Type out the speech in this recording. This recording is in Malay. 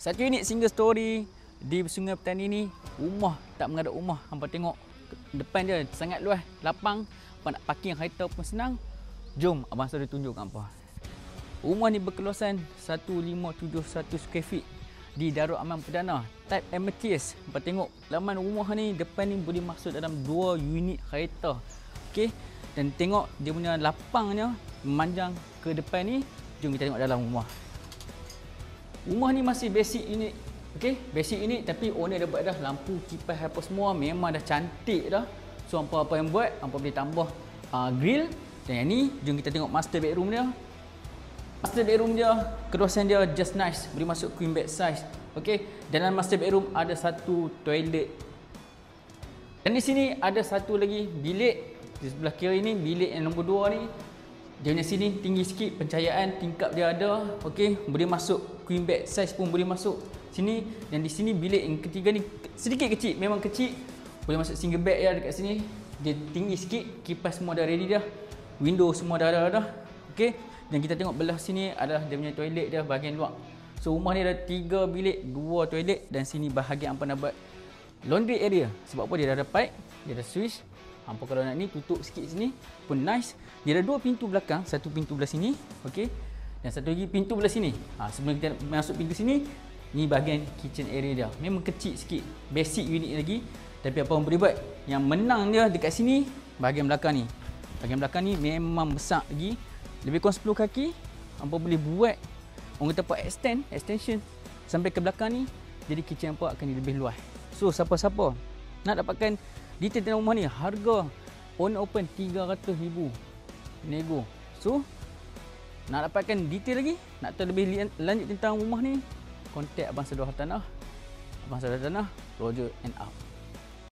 Satu unit single story di Sungai Petani ni, rumah tak menghadap rumah. Hampa tengok depan dia sangat luas, lapang. Hampa nak parking kereta pun senang. Jom abang Sori tunjuk kat hampa. Rumah ni berkeluasan 1571 square feet di Darul Aman Perdana, type Amethyst. Hampa tengok laman rumah ni, depan ni boleh masuk dalam 2 unit kereta. Okey, dan tengok dia punya lapangnya memanjang ke depan ni. Jom kita tengok dalam rumah. Rumah ni masih basic unit. Okey, basic unit tapi owner dah buat dah lampu, kipas apa semua memang dah cantik dah. So apa yang buat, hampa boleh tambah grill. Dan yang ni, jom kita tengok master bedroom dia. Master bedroom dia, keruasan dia just nice, boleh masuk queen bed size. Okey, dalam master bedroom ada satu toilet. Dan di sini ada satu lagi bilik. Di sebelah kiri ni bilik yang nombor 2 ni. Dia punya sini tinggi sikit, pencahayaan tingkap dia ada. Okey, boleh masuk queen bed size pun boleh masuk sini. Dan di sini bilik yang ketiga ni sedikit kecil, memang kecil. Boleh masuk single bed ya dekat sini. Dia tinggi sikit, kipas semua dah ready dah. Window semua dah ada dah. Okey, dan kita tengok belah sini adalah dia punya toilet dia bahagian luar. So rumah ni ada 3 bilik, 2 toilet dan sini bahagian hampa nak buat laundry area. Sebab apa, dia dah ada pipe, dia ada switch. Hampa kalau nak ni tutup sikit sini pun nice. Dia ada 2 pintu belakang, satu pintu belah sini, okey. Dan satu lagi pintu belah sini. Sebelum kita masuk pintu sini, ni bahagian kitchen area dia. Memang kecil sikit, basic unit lagi. Tapi apa yang boleh buat, yang menang dia dekat sini bahagian belakang ni. Bahagian belakang ni memang besar lagi. Lebih kurang 10 kaki. Hampa boleh buat, orang kata buat extension sampai ke belakang ni. Jadi kitchen hampa akan lebih luas. So siapa-siapa nak dapatkan detail tentang rumah ni, harga owner open 300,000 nego. So nak dapatkan detail lagi, nak tahu lebih lanjut tentang rumah ni, kontak Abang Sori Hartanah. Abang Sori Hartanah, Roger and out.